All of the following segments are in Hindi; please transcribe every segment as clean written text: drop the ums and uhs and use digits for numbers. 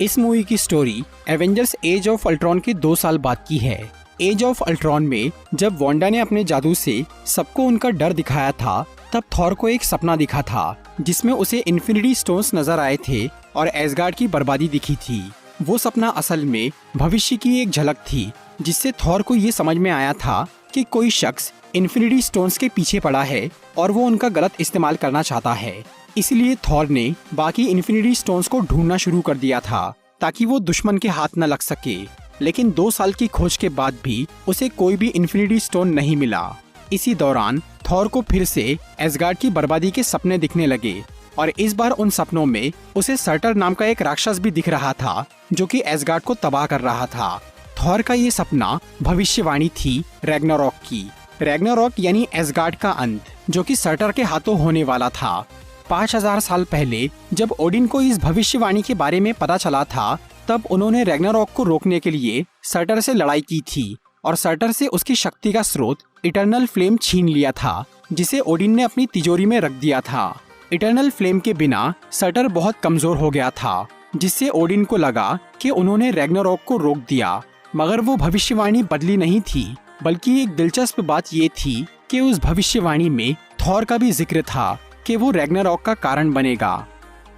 इस मूवी की story Avengers age of Ultron के 2 साल बाद की है। एज ऑफ अल्ट्रॉन में जब वांडा ने अपने जादू से सबको उनका डर दिखाया था, तब थॉर को एक सपना दिखा था जिसमें उसे इन्फिनिटी स्टोन्स नजर आए थे और एसगार्ड की बर्बादी दिखी थी। वो सपना असल में भविष्य की एक झलक थी, जिससे थॉर को ये समझ में आया था कि कोई शख्स इन्फिनिटी स्टोन्स के पीछे पड़ा है और वो उनका गलत इस्तेमाल करना चाहता है। इसलिए थॉर ने बाकी इन्फिनिटी स्टोन्स को ढूंढना शुरू कर दिया था ताकि वो दुश्मन के हाथ न लग सके। लेकिन 2 साल की खोज के बाद भी उसे कोई भी इन्फिनिटी स्टोन नहीं मिला। इसी दौरान थॉर को फिर से एसगार्ड की बर्बादी के सपने दिखने लगे और इस बार उन सपनों में उसे सर्टर नाम का एक राक्षस भी दिख रहा था जो कि एसगार्ड को तबाह कर रहा था। थॉर का ये सपना भविष्यवाणी थी रैग्नारॉक की। रैग्नारॉक यानी एसगार्ड का अंत, जो कि सर्टर के हाथों होने वाला था। 5000 साल पहले जब ओडिन को इस भविष्यवाणी के बारे में पता चला था, तब उन्होंने रैग्नारॉक को रोकने के लिए सर्टर से लड़ाई की थी और सर्टर से उसकी शक्ति का स्रोत इटर्नल फ्लेम छीन लिया था, जिसे ओडिन ने अपनी तिजोरी में रख दिया था। इटर्नल फ्लेम के बिना सर्टर बहुत कमजोर हो गया था, जिससे ओडिन को लगा कि उन्होंने रैग्नारॉक को रोक दिया। मगर वो भविष्यवाणी बदली नहीं थी, बल्कि एक दिलचस्प बात ये थी कि उस भविष्यवाणी में थॉर का भी जिक्र था कि वो रैग्नारॉक का कारण बनेगा।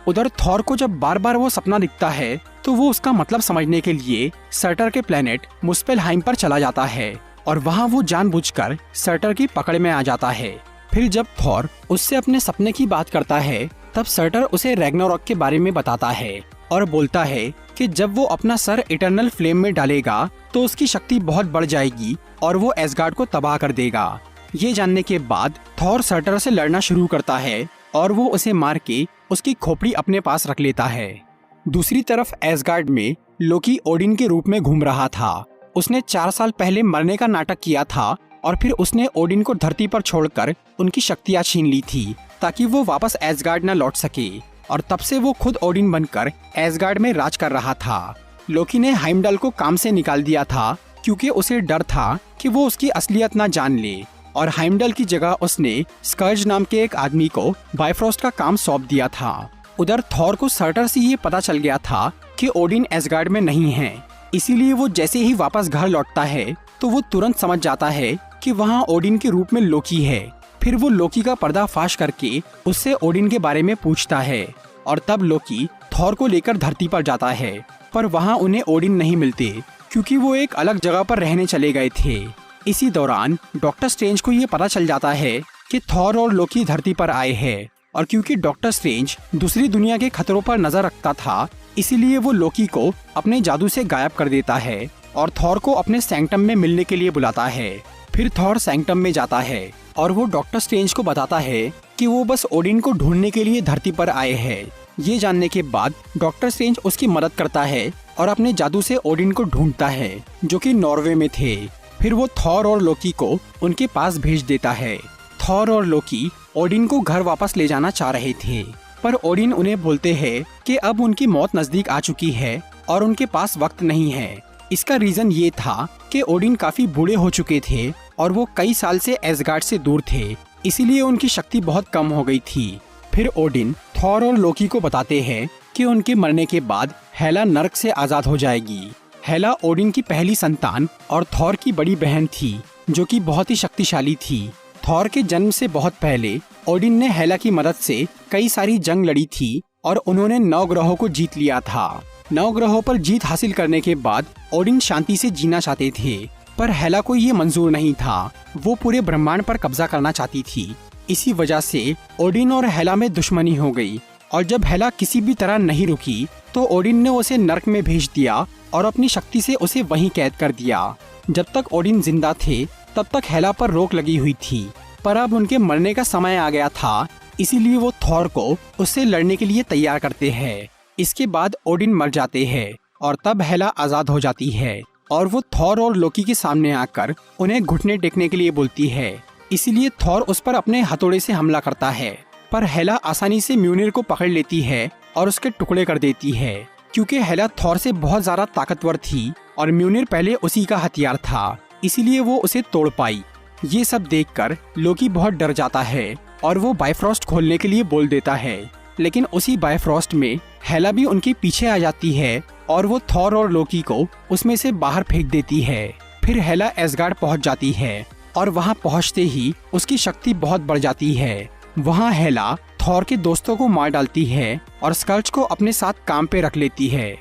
उधर थॉर को जब बार बार वो सपना दिखता है, तो वो उसका मतलब समझने के लिए सर्टर के प्लेनेट मुस्पेलहाइम पर चला जाता है और वहाँ वो जानबूझकर सर्टर की पकड़ में आ जाता है। फिर जब थॉर उससे अपने सपने की बात करता है, तब सर्टर उसे रैग्नारॉक के बारे में बताता है और बोलता है कि जब वो अपना सर इटर्नल फ्लेम में डालेगा तो उसकी शक्ति बहुत बढ़ जाएगी और वो एसगार्ड को तबाह कर देगा। ये जानने के बाद थॉर सर्टर से लड़ना शुरू करता है और वो उसे मार के उसकी खोपड़ी अपने पास रख लेता है। दूसरी तरफ एसगार्ड में लोकी ओडिन के रूप में घूम रहा था। उसने 4 साल पहले मरने का नाटक किया था और फिर उसने ओडिन को धरती पर छोड़कर उनकी शक्तियां छीन ली थी ताकि वो वापस एसगार्ड न लौट सके, और तब से वो खुद ओडिन बनकर एसगार्ड में राज कर रहा था। लोकी ने हाइमडल को काम से निकाल दिया था क्योंकि उसे डर था कि वो उसकी असलियत न जान ले, और हाइमडल की जगह उसने स्कर्ज नाम के एक आदमी को बाइफ्रोस्ट का काम सौंप दिया था। उधर थॉर को सर्टर से ये पता चल गया था कि ओडिन एसगार्ड में नहीं है, इसीलिए वो जैसे ही वापस घर लौटता है तो वो तुरंत समझ जाता है कि वहाँ ओडिन के रूप में लोकी है। फिर वो लोकी का पर्दाफाश करके उससे ओडिन के बारे में पूछता है और तब लोकी थॉर को लेकर धरती पर जाता है, पर वहाँ उन्हें ओडिन नहीं मिलते क्योंकि वो एक अलग जगह पर रहने चले गए थे। इसी दौरान डॉक्टर स्ट्रेंज को ये पता चल जाता है कि थॉर और लोकी धरती पर आए हैं, और क्योंकि डॉक्टर स्ट्रेंज दूसरी दुनिया के खतरों पर नजर रखता था, इसीलिए वो लोकी को अपने जादू से गायब कर देता है और थॉर को अपने सैंक्टम में मिलने के लिए बुलाता है। फिर थॉर सैंक्टम में जाता है और वो डॉक्टर स्ट्रेंज को बताता है कि वो बस ओडिन को ढूंढने के लिए धरती पर आए हैं। ये जानने के बाद डॉक्टर स्ट्रेंज उसकी मदद करता है और अपने जादू से ओडिन को ढूंढता है, जो कि नॉर्वे में थे। फिर वो थॉर और लोकी को उनके पास भेज देता है। थॉर और लोकी ओडिन को घर वापस ले जाना चाह रहे थे, पर ओडिन उन्हें बोलते हैं कि अब उनकी मौत नजदीक आ चुकी है और उनके पास वक्त नहीं है। इसका रीजन ये था कि ओडिन काफी बूढ़े हो चुके थे और वो कई साल से एसगार्ड से दूर थे, इसीलिए उनकी शक्ति बहुत कम हो गई थी। फिर ओडिन थॉर और लोकी को बताते हैं कि उनके मरने के बाद हेला नर्क से आजाद हो जाएगी। हेला ओडिन की पहली संतान और थॉर की बड़ी बहन थी, जो कि बहुत ही शक्तिशाली थी। थॉर के जन्म से बहुत पहले ओडिन ने हेला की मदद से कई सारी जंग लड़ी थी और उन्होंने 9 ग्रहों को जीत लिया था। 9 ग्रहों पर जीत हासिल करने के बाद ओडिन शांति से जीना चाहते थे, पर हेला को ये मंजूर नहीं था। वो पूरे ब्रह्मांड पर कब्जा करना चाहती थी। इसी वजह से ओडिन और हेला में दुश्मनी हो गई, और जब हेला किसी भी तरह नहीं रुकी तो ओडिन ने उसे नर्क में भेज दिया और अपनी शक्ति से उसे वहीं कैद कर दिया। जब तक ओडिन जिंदा थे तब तक हेला पर रोक लगी हुई थी, पर अब उनके मरने का समय आ गया था, इसीलिए वो थॉर को उससे लड़ने के लिए तैयार करते हैं। इसके बाद ओडिन मर जाते हैं और तब हेला आजाद हो जाती है और वो थॉर और लोकी के सामने आकर उन्हें घुटने टेकने के लिए बोलती है। इसीलिए थॉर उस पर अपने हथौड़े से हमला करता है, पर हेला आसानी से म्यूनिर को पकड़ लेती है और उसके टुकड़े कर देती है, क्योंकि हेला थॉर से बहुत ज्यादा ताकतवर थी और म्यूनिर पहले उसी का हथियार था, इसीलिए वो उसे तोड़ पाई। ये सब देखकर लोकी बहुत डर जाता है और वो बाइफ्रोस्ट खोलने के लिए बोल देता है, लेकिन उसी बायफ्रॉस्ट में हेला भी उनके पीछे आ जाती है और वो थॉर और लोकी को उसमें से बाहर फेंक देती है। फिर हेला एसगार्ड पहुंच जाती है और वहां पहुंचते ही उसकी शक्ति बहुत बढ़ जाती है। वहां हेला थॉर के दोस्तों को मार डालती है और स्कल्ज को अपने साथ काम पे रख लेती है।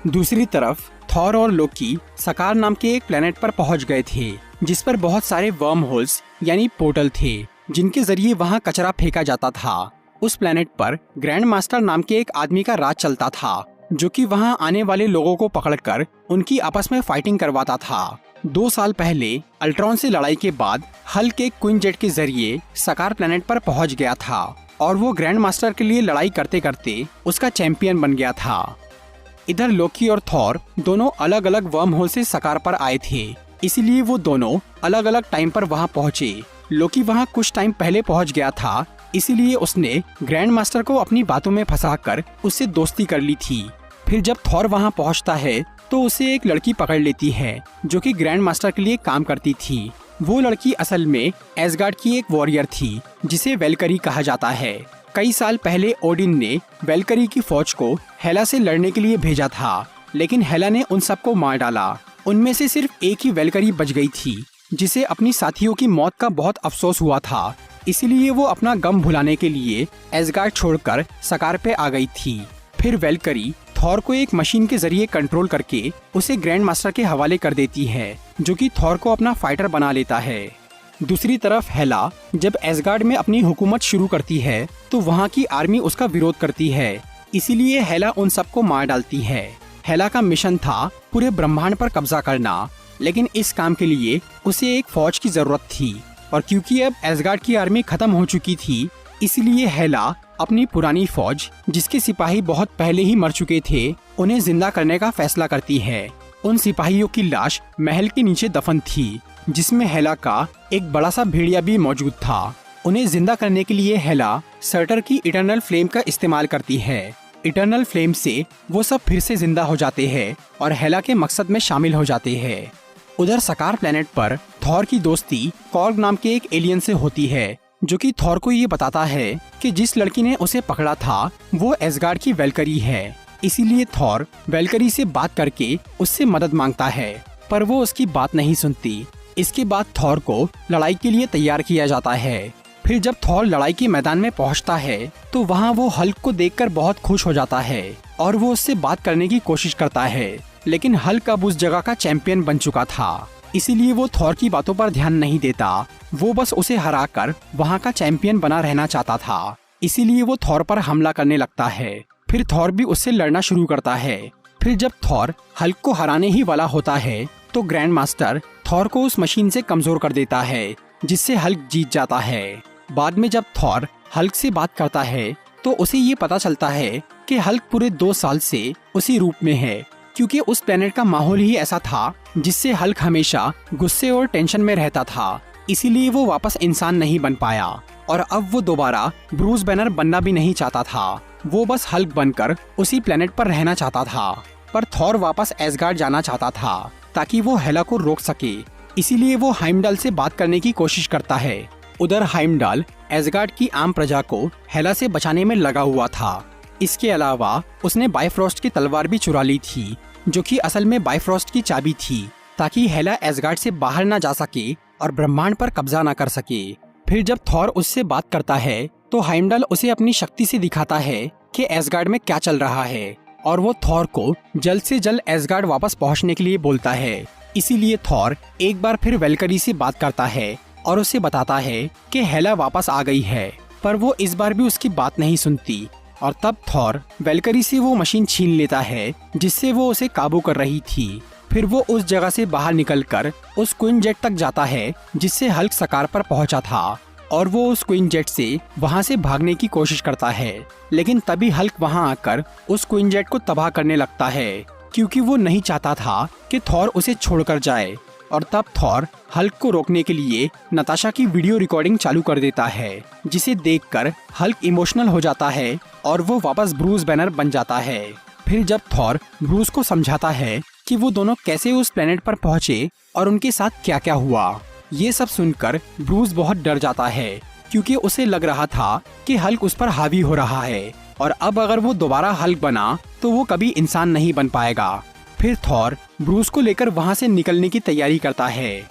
दूसरी तरफ थॉर और लोकी सकार नाम के एक प्लेनेट पर पहुंच गए थे, जिस पर बहुत सारे वर्म होल्स यानी पोर्टल थे, जिनके जरिए वहां कचरा फेंका जाता था। उस प्लेनेट पर ग्रैंड मास्टर नाम के एक आदमी का राज चलता था, जो कि वहां आने वाले लोगों को पकड़कर उनकी आपस में फाइटिंग करवाता था। 2 साल पहले अल्ट्रॉन से लड़ाई के बाद हल्क एक क्वीन जेट के जरिए सकार प्लेनेट पर पहुंच गया था और वो ग्रैंड मास्टर के लिए लड़ाई करते करते उसका चैंपियन बन गया था। इधर लोकी और थॉर दोनों अलग अलग वर्म होल से सकार पर आए थे, इसीलिए वो दोनों अलग अलग टाइम पर वहां पहुंचे। लोकी वहां कुछ टाइम पहले पहुंच गया था, इसीलिए उसने ग्रैंड मास्टर को अपनी बातों में फंसाकर उससे दोस्ती कर ली थी। फिर जब थॉर वहां पहुंचता है तो उसे एक लड़की पकड़ लेती है, जो कि ग्रैंड मास्टर के लिए काम करती थी। वो लड़की असल में एसगार्ड की एक वॉरियर थी, जिसे वेलकरी कहा जाता है। कई साल पहले ओडिन ने वेलकरी की फौज को हेला से लड़ने के लिए भेजा था, लेकिन हेला ने उन सबको मार डाला। उनमें से सिर्फ एक ही वेलकरी बच गई थी, जिसे अपनी साथियों की मौत का बहुत अफसोस हुआ था। इसीलिए वो अपना गम भुलाने के लिए एसगार्ड छोड़कर सकार पे आ गई थी। फिर वेलकरी थॉर को एक मशीन के जरिए कंट्रोल करके उसे ग्रैंड मास्टर के हवाले कर देती है, जो कि थॉर को अपना फाइटर बना लेता है। दूसरी तरफ हेला जब एसगार्ड में अपनी हुकूमत शुरू करती है तो वहाँ की आर्मी उसका विरोध करती है, इसीलिए हेला उन सबको मार डालती है। हेला का मिशन था पूरे ब्रह्मांड पर कब्जा करना, लेकिन इस काम के लिए उसे एक फौज की जरूरत थी, और क्योंकि अब एसगार्ड की आर्मी खत्म हो चुकी थी, इसलिए हेला अपनी पुरानी फौज, जिसके सिपाही बहुत पहले ही मर चुके थे, उन्हें जिंदा करने का फैसला करती है। उन सिपाहियों की लाश महल के नीचे दफन थी, जिसमें हेला का एक बड़ा सा भेड़िया भी मौजूद था। उन्हें जिंदा करने के लिए हेला सर्टर की इटर्नल फ्लेम का इस्तेमाल करती है। इटर्नल फ्लेम से वो सब फिर से जिंदा हो जाते हैं और हेला के मकसद में शामिल हो जाते हैं। उधर सकार प्लेनेट पर थॉर की दोस्ती कॉर्ग नाम के एक एलियन से होती है, जो कि थॉर को ये बताता है कि जिस लड़की ने उसे पकड़ा था वो एसगार्ड की वेलकरी है। इसीलिए थॉर वेलकरी से बात करके उससे मदद मांगता है, पर वो उसकी बात नहीं सुनती। इसके बाद थॉर को लड़ाई के लिए तैयार किया जाता है। फिर जब थॉर लड़ाई के मैदान में पहुंचता है तो वहां वो हल्क को देखकर बहुत खुश हो जाता है और वो उससे बात करने की कोशिश करता है, लेकिन हल्क अब उस जगह का चैंपियन बन चुका था, इसीलिए वो थॉर की बातों पर ध्यान नहीं देता। वो बस उसे हराकर वहां का चैंपियन बना रहना चाहता था, इसीलिए वो थॉर पर हमला करने लगता है। फिर थॉर भी उससे लड़ना शुरू करता है। फिर जब थॉर हल्क को हराने ही वाला होता है तो ग्रैंड मास्टर थॉर को उस मशीन से कमजोर कर देता है, जिससे हल्क जीत जाता है। बाद में जब थॉर हल्क से बात करता है तो उसे ये पता चलता है कि हल्क पूरे 2 साल से उसी रूप में है, क्योंकि उस प्लेनेट का माहौल ही ऐसा था जिससे हल्क हमेशा गुस्से और टेंशन में रहता था, इसीलिए वो वापस इंसान नहीं बन पाया। और अब वो दोबारा ब्रूस बैनर बनना भी नहीं चाहता था, वो बस हल्क बनकर उसी प्लेनेट पर रहना चाहता था। पर थॉर वापस एसगार्ड जाना चाहता था ताकि वो हेला को रोक सके, इसीलिए वो हाइमडाल से बात करने की कोशिश करता है। उधर हाइमडाल एसगार्ड की आम प्रजा को हेला से बचाने में लगा हुआ था। इसके अलावा उसने बायफ्रॉस्ट की तलवार भी चुरा ली थी, जो कि असल में बायफ्रॉस्ट की चाबी थी, ताकि हेला एसगार्ड से बाहर न जा सके और ब्रह्मांड पर कब्जा न कर सके। फिर जब थॉर उससे बात करता है तो हाइमडाल उसे अपनी शक्ति से दिखाता है कि एसगार्ड में क्या चल रहा है, और वो थॉर को जल्द से जल्द एसगार्ड वापस पहुंचने के लिए बोलता है। इसीलिए थॉर एक बार फिर वेलकरी से बात करता है और उसे बताता है कि हेला वापस आ गई है, पर वो इस बार भी उसकी बात नहीं सुनती। और तब थॉर वेलकरी से वो मशीन छीन लेता है जिससे वो उसे काबू कर रही थी। फिर वो उस जगह से बाहर निकलकर उस क्वीन जेट तक जाता है जिससे हल्क सकार पर पहुंचा था, और वो उस क्वीन जेट से वहां से भागने की कोशिश करता है, लेकिन तभी हल्क वहां आकर उस क्वीन जेट को तबाह करने लगता है, क्योंकि वो नहीं चाहता था कि थॉर उसे छोड़कर जाए। और तब थॉर हल्क को रोकने के लिए नताशा की वीडियो रिकॉर्डिंग चालू कर देता है, जिसे देखकर हल्क इमोशनल हो जाता है और वो वापस ब्रूस बैनर बन जाता है। फिर जब थॉर ब्रूस को समझाता है कि वो दोनों कैसे उस प्लेनेट पर पहुंचे और उनके साथ क्या क्या हुआ, ये सब सुनकर ब्रूस बहुत डर जाता है, क्योंकि उसे लग रहा था कि हल्क उस पर हावी हो रहा है। और अब अगर वो दोबारा हल्क बना तो वो कभी इंसान नहीं बन पाएगा। फिर थॉर ब्रूस को लेकर वहाँ से निकलने की तैयारी करता है।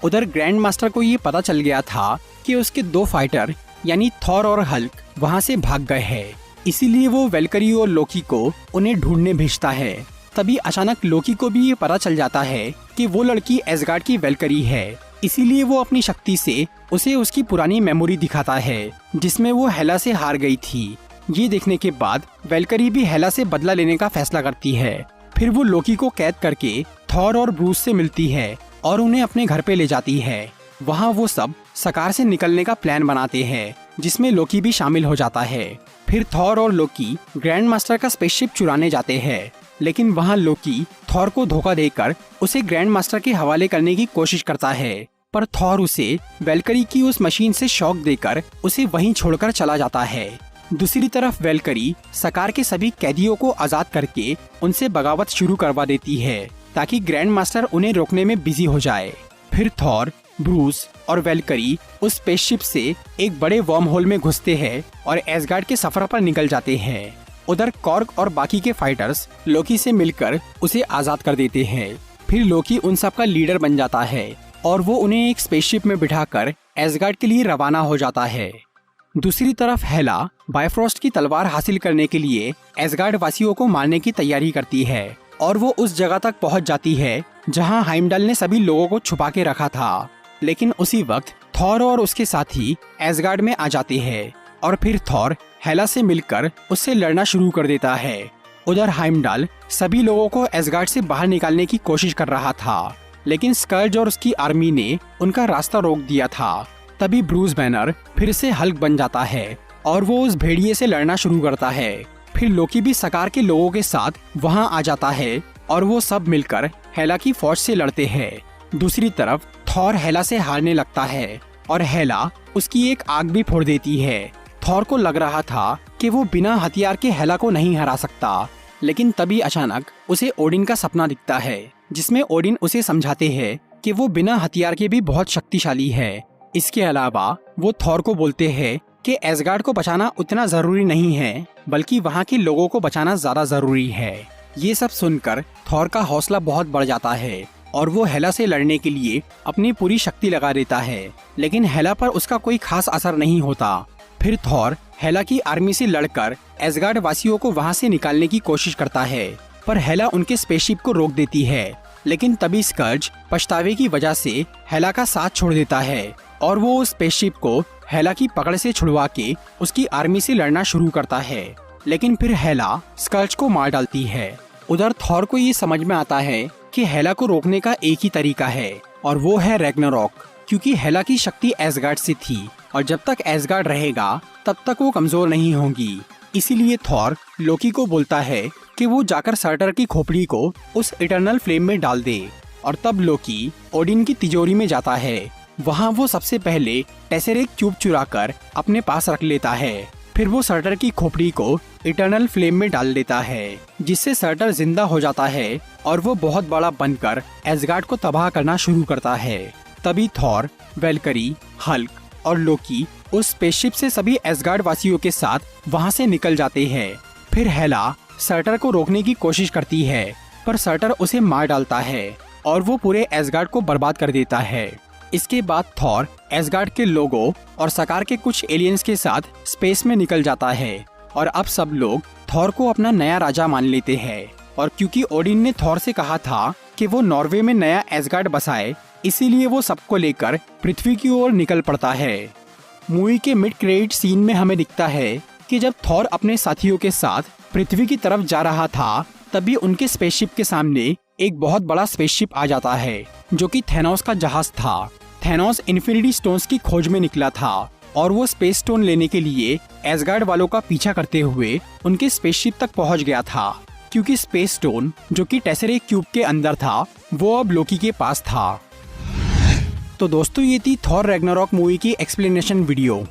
उधर ग्रैंड मास्टर को ये पता चल गया था कि उसके 2 फाइटर यानी थॉर और हल्क वहाँ से भाग गए हैं, इसीलिए वो वेलकरी और लोकी को उन्हें ढूंढने भेजता है। तभी अचानक लोकी को भी ये पता चल जाता है कि वो लड़की एसगार्ड की वेलकरी है, इसीलिए वो अपनी शक्ति से उसे उसकी पुरानी मेमोरी दिखाता है जिसमें वो हेला से हार गई थी। ये देखने के बाद वेलकरी भी हेला से बदला लेने का फैसला करती है। फिर वो लोकी को कैद करके थॉर और ब्रूस से मिलती है और उन्हें अपने घर पे ले जाती है। वहाँ वो सब सकार से निकलने का प्लान बनाते हैं जिसमें लोकी भी शामिल हो जाता है। फिर थॉर और लोकी ग्रैंड मास्टर का स्पेसशिप चुराने जाते हैं, लेकिन वहाँ लोकी थॉर को धोखा देकर उसे ग्रैंड मास्टर के हवाले करने की कोशिश करता है, पर थॉर उसे वेलकरी की उस मशीन से शॉक देकर उसे वहीं छोड़कर चला जाता है। दूसरी तरफ वेलकरी सकार के सभी कैदियों को आजाद करके उनसे बगावत शुरू करवा देती है ताकि ग्रैंड मास्टर उन्हें रोकने में बिजी हो जाए। फिर थॉर, ब्रूस और वेलकरी उस स्पेसशिप से एक बड़े वर्म होल में घुसते हैं और एसगार्ड के सफर पर निकल जाते हैं। उधर कॉर्ग और बाकी के फाइटर्स लोकी से मिलकर उसे आजाद कर देते हैं। फिर लोकी उन सब का लीडर बन जाता है और वो उन्हें एक स्पेसशिप में बिठाकर एसगार्ड के लिए रवाना हो जाता है। दूसरी तरफ हेला बायफ्रॉस्ट की तलवार हासिल करने के लिए एसगार्ड वासियों को मारने की तैयारी करती है और वो उस जगह तक पहुंच जाती है जहां हाइमडल ने सभी लोगों को छुपा के रखा था। लेकिन उसी वक्त थॉर और उसके साथी एसगार्ड में आ जाते हैं और फिर थॉर हेला से मिलकर उससे लड़ना शुरू कर देता है। उधर हाइमडल सभी लोगों को एसगार्ड से बाहर निकालने की कोशिश कर रहा था, लेकिन स्कर्ज और उसकी आर्मी ने उनका रास्ता रोक दिया था। तभी ब्रूस बैनर फिर से हल्क बन जाता है और वो उस भेड़िए से लड़ना शुरू करता है। फिर लोकी भी सकार के लोगों के साथ वहां आ जाता है और वो सब मिलकर हेला की फौज से लड़ते हैं। दूसरी तरफ थॉर हेला से हारने लगता है और हेला उसकी एक आग भी फोड़ देती है। थॉर को लग रहा था कि वो बिना हथियार के हेला को नहीं हरा सकता, लेकिन तभी अचानक उसे ओडिन का सपना दिखता है जिसमें ओडिन उसे समझाते हैं कि वो बिना हथियार के भी बहुत शक्तिशाली है। इसके अलावा वो थॉर को बोलते हैं कि एसगार्ड को बचाना उतना जरूरी नहीं है, बल्कि वहाँ के लोगों को बचाना ज्यादा जरूरी है। ये सब सुनकर थॉर का हौसला बहुत बढ़ जाता है और वो हेला से लड़ने के लिए अपनी पूरी शक्ति लगा देता है, लेकिन हेला पर उसका कोई खास असर नहीं होता। फिर थॉर हेला की आर्मी से लड़कर एसगार्ड वासियों को वहाँ से निकालने की कोशिश करता है, पर हेला उनके स्पेसशिप को रोक देती है। लेकिन तभी स्कर्ज पछतावे की वजह से हेला का साथ छोड़ देता है और वो उस स्पेसशिप को हेला की पकड़ से छुड़वा के उसकी आर्मी से लड़ना शुरू करता है, लेकिन फिर हेला स्कर्ज को मार डालती है। उधर थॉर को ये समझ में आता है कि हेला को रोकने का एक ही तरीका है और वो है रैग्नारॉक, क्योंकि हेला की शक्ति एसगार्ड से थी और जब तक एसगार्ड रहेगा तब तक वो कमजोर नहीं होगी। इसीलिए थॉर लोकी को बोलता है कि वो जाकर सर्टर की खोपड़ी को उस इटर्नल फ्लेम में डाल दे और तब लोकी ओडिन की तिजोरी में जाता है। वहाँ वो सबसे पहले टेसेरेक क्यूब चुराकर अपने पास रख लेता है। फिर वो सर्टर की खोपड़ी को इटर्नल फ्लेम में डाल देता है, जिससे सर्टर जिंदा हो जाता है और वो बहुत बड़ा बनकर एसगार्ड को तबाह करना शुरू करता है। तभी थॉर, वेलकरी, हल्क और लोकी उस स्पेसशिप से सभी एसगार्ड वासियों के साथ वहाँ से निकल जाते हैं। फिर हेला सर्टर को रोकने की कोशिश करती है, पर सर्टर उसे मार डालता है और वो पूरे एसगार्ड को बर्बाद कर देता है। इसके बाद थॉर एसगार्ड के लोगों और सकार के कुछ एलियंस के साथ स्पेस में निकल जाता है और अब सब लोग थॉर को अपना नया राजा मान लेते हैं। और क्योंकि ओडिन ने थॉर से कहा था कि वो नॉर्वे में नया एसगार्ड बसाए, इसीलिए वो सबको लेकर पृथ्वी की ओर निकल पड़ता है। मूवी के मिड क्रेडिट सीन में हमें दिखता है कि जब थॉर अपने साथियों के साथ पृथ्वी की तरफ जा रहा था, तभी उनके स्पेसशिप के सामने एक बहुत बड़ा स्पेसशिप आ जाता है जो कि थैनोस का जहाज था। थैनोस इन्फिनिटी स्टोन्स की खोज में निकला था और वो स्पेस स्टोन लेने के लिए एसगार्ड वालों का पीछा करते हुए उनके स्पेसशिप तक पहुंच गया था, क्योंकि स्पेस स्टोन जो कि टेसेरेक क्यूब के अंदर था वो अब लोकी के पास था। तो दोस्तों, ये थी थॉर रैग्नारॉक मूवी की एक्सप्लेनेशन वीडियो।